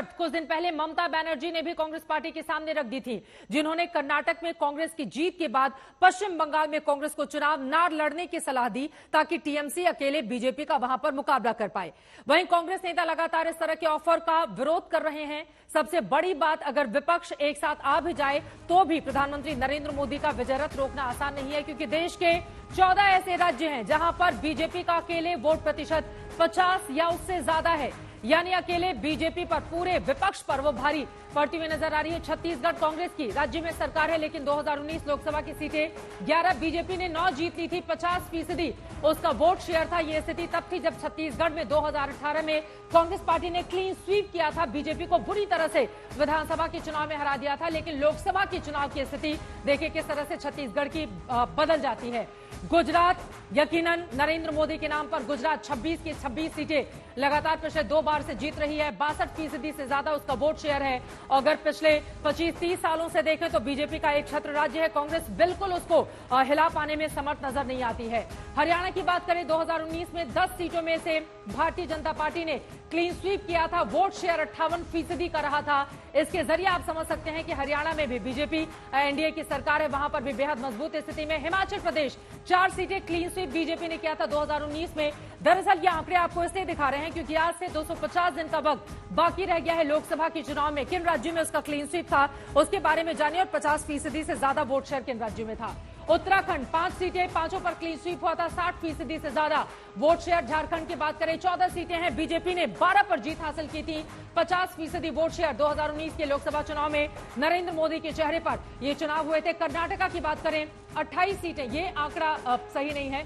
शर्त कुछ दिन पहले ममता बनर्जी ने भी कांग्रेस पार्टी के सामने रख दी थी, जिन्होंने कर्नाटक में कांग्रेस की जीत के बाद पश्चिम बंगाल में कांग्रेस को चुनाव न लड़ने की सलाह दी ताकि टीएमसी अकेले बीजेपी का वहां पर मुकाबला कर पाए। वहीं कांग्रेस नेता लगातार इस तरह के ऑफर का विरोध कर रहे हैं। सबसे बड़ी बात, अगर विपक्ष एक साथ आ भी जाए तो भी प्रधानमंत्री नरेंद्र मोदी का विजय रथ रोकना आसान नहीं है, क्योंकि देश के 14 ऐसे राज्य हैं जहां पर बीजेपी का अकेले वोट प्रतिशत 50 या उससे ज्यादा है, यानी अकेले बीजेपी पर, पूरे विपक्ष पर वो भारी पड़ती हुई नजर आ रही है। छत्तीसगढ़ कांग्रेस की राज्य में सरकार है, लेकिन 2019 लोकसभा की सीटें 11 बीजेपी ने 9 जीत ली थी। 50% उसका वोट शेयर था। यह स्थिति तब थी जब छत्तीसगढ़ में 2018 में कांग्रेस पार्टी ने क्लीन स्वीप किया था, बीजेपी को बुरी तरह से विधानसभा के चुनाव में हरा दिया था। लेकिन लोकसभा के चुनाव की स्थिति देखिए किस तरह से छत्तीसगढ़ की बदल जाती है। गुजरात यकीनन नरेंद्र मोदी के नाम पर गुजरात 26 की 26 सीटें लगातार पिछले 2 बार से जीत रही है। 62% से ज्यादा उसका वोट शेयर है। अगर पिछले 25-30 सालों से देखें तो बीजेपी का एक छत्र राज्य है, कांग्रेस बिल्कुल उसको हिला पाने में समर्थ नजर नहीं आती है। हरियाणा की बात करें, 2019 में 10 सीटों में से भारतीय जनता पार्टी ने क्लीन स्वीप किया था, वोट शेयर 58% का रहा था। इसके जरिए आप समझ सकते हैं कि हरियाणा में भी बीजेपी एनडीए की सरकार है, वहां पर भी बेहद मजबूत स्थिति में। हिमाचल प्रदेश 4 सीटें क्लीन स्वीप बीजेपी ने किया था 2019 में। दरअसल ये आंकड़े आपको इसलिए दिखा रहे हैं क्योंकि आज से 250 दिन का वक्त बाकी रह गया है लोकसभा के चुनाव में। किन राज्यों में उसका क्लीन स्वीप था उसके बारे में जानिए, और 50% से ज्यादा वोट शेयर किन राज्यों में था। उत्तराखंड 5 सीटें, 5 पर क्लीन स्वीप हुआ था, 60% से ज्यादा वोट शेयर। झारखंड की बात करें, 14 सीटें हैं, बीजेपी ने 12 पर जीत हासिल की थी, 50% वोट शेयर। 2019 के लोकसभा चुनाव में नरेंद्र मोदी के चेहरे पर ये चुनाव हुए थे। कर्नाटका की बात करें, 28 सीटें, ये आंकड़ा सही नहीं है,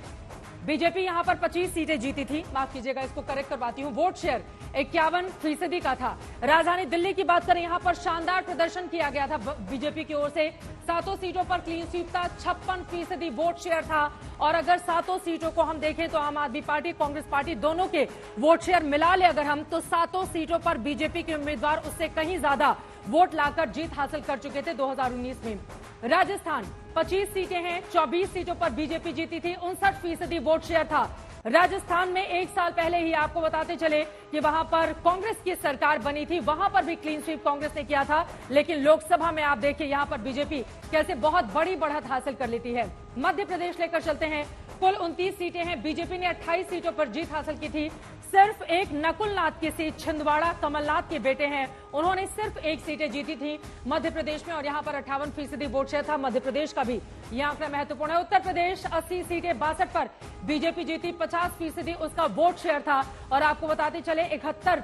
बीजेपी यहां पर 25 सीटें जीती थी, माफ कीजिएगा इसको करेक्ट करवाती हूं। वोट शेयर 51% का था। राजधानी दिल्ली की बात करें, यहां पर शानदार प्रदर्शन किया गया था बीजेपी की ओर से। 7 सीटों पर क्लीन स्वीप था, 56% वोट शेयर था। और अगर 7 सीटों को हम देखें तो आम आदमी पार्टी, कांग्रेस पार्टी दोनों के वोट शेयर मिला ले अगर हम, तो 7 सीटों पर बीजेपी के उम्मीदवार उससे कहीं ज्यादा वोट लाकर जीत हासिल कर चुके थे 2019 में। राजस्थान 25 सीटें हैं, 24 सीटों पर बीजेपी जीती थी, 59% वोट शेयर था। राजस्थान में 1 साल पहले ही आपको बताते चले कि वहां पर कांग्रेस की सरकार बनी थी, वहां पर भी क्लीन स्वीप कांग्रेस ने किया था। लेकिन लोकसभा में आप देखिए यहां पर बीजेपी कैसे बहुत बड़ी बढ़त हासिल कर लेती है। मध्य प्रदेश लेकर चलते हैं, कुल 29 सीटें हैं, बीजेपी ने 28 सीटों पर जीत हासिल की थी। सिर्फ एक नकुल नाथ की सीट, छिंदवाड़ा कमलनाथ के बेटे हैं, उन्होंने सिर्फ 1 सीटें जीती थी मध्य प्रदेश में, और यहां पर 58% वोट शेयर था। मध्य प्रदेश का भी यह आंकड़ा महत्वपूर्ण है। उत्तर प्रदेश 80 सीटें, 62 पर बीजेपी जीती, 50% उसका वोट शेयर था। और आपको बताते चले 71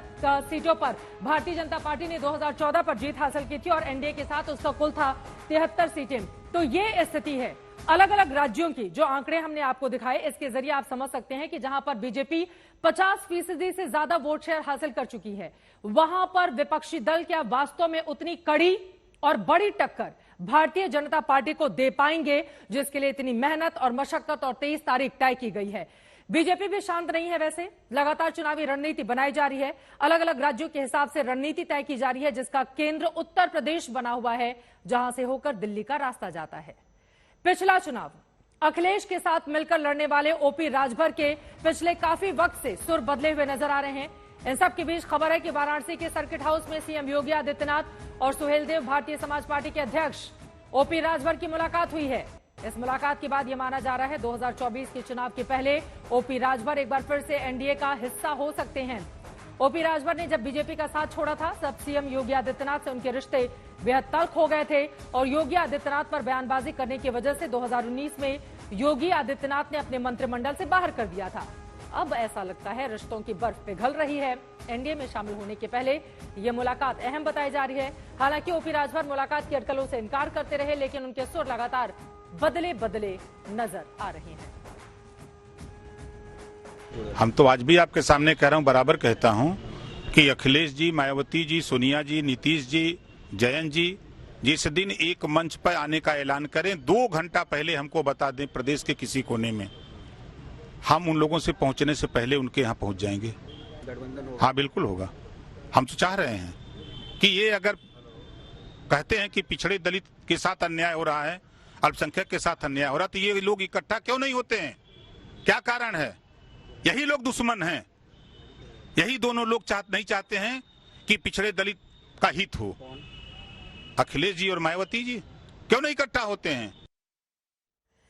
सीटों पर भारतीय जनता पार्टी ने 2014 पर जीत हासिल की थी, और एनडीए के साथ उसका कुल था 73 सीटें। तो ये स्थिति है अलग अलग राज्यों की। जो आंकड़े हमने आपको दिखाए, इसके जरिए आप समझ सकते हैं कि जहां पर बीजेपी 50% से ज्यादा वोट शेयर हासिल कर चुकी है, वहां पर विपक्षी दल क्या वास्तव में उतनी कड़ी और बड़ी टक्कर भारतीय जनता पार्टी को दे पाएंगे, जिसके लिए इतनी मेहनत और मशक्कत और 23 तारीख तय की गई है। बीजेपी भी शांत नहीं है, वैसे लगातार चुनावी रणनीति बनाई जा रही है, अलग अलग राज्यों के हिसाब से रणनीति तय की जा रही है, जिसका केंद्र उत्तर प्रदेश बना हुआ है, जहां से होकर दिल्ली का रास्ता जाता है। पिछला चुनाव अखिलेश के साथ मिलकर लड़ने वाले ओपी राजभर के पिछले काफी वक्त से सुर बदले हुए नजर आ रहे हैं। इन सब के बीच खबर है कि वाराणसी के सर्किट हाउस में सीएम योगी आदित्यनाथ और सुहेलदेव भारतीय समाज पार्टी के अध्यक्ष ओपी राजभर की मुलाकात हुई है। इस मुलाकात के बाद यह माना जा रहा है 2024 के चुनाव के पहले ओपी राजभर एक बार फिर से एनडीए का हिस्सा हो सकते हैं। ओपी राजभर ने जब बीजेपी का साथ छोड़ा था, तब सीएम योगी आदित्यनाथ से उनके रिश्ते बेहद तल्ख हो गए थे, और योगी आदित्यनाथ पर बयानबाजी करने की वजह से 2019 में योगी आदित्यनाथ ने अपने मंत्रिमंडल से बाहर कर दिया था। अब ऐसा लगता है रिश्तों की बर्फ पिघल रही है। एनडीए में शामिल होने के पहले यह मुलाकात अहम बताई जा रही है। हालांकि ओपी राजभर मुलाकात की अटकलों से इनकार करते रहे, लेकिन उनके सुर लगातार बदले बदले नजर आ रहे हैं। हम तो आज भी आपके सामने कह रहा हूं, बराबर कहता हूं कि अखिलेश जी, मायावती जी, सोनिया जी, नीतीश जी, जयंत जी जिस दिन एक मंच पर आने का ऐलान करें, 2 घंटा पहले हमको बता दें प्रदेश के किसी कोने में, हम उन लोगों से पहुंचने से पहले उनके यहाँ पहुंच जाएंगे। हाँ बिल्कुल होगा। हम तो चाह रहे हैं कि ये अगर कहते हैं कि पिछड़े दलित के साथ अन्याय हो रहा है, अल्पसंख्यक के साथ अन्याय हो रहा, तो ये लोग इकट्ठा क्यों नहीं होते हैं? क्या कारण है? यही लोग दुश्मन हैं। यही दोनों लोग नहीं चाहते हैं कि पिछड़े दलित का हित हो। अखिलेश जी और मायावती जी क्यों नहीं इकट्ठा होते हैं?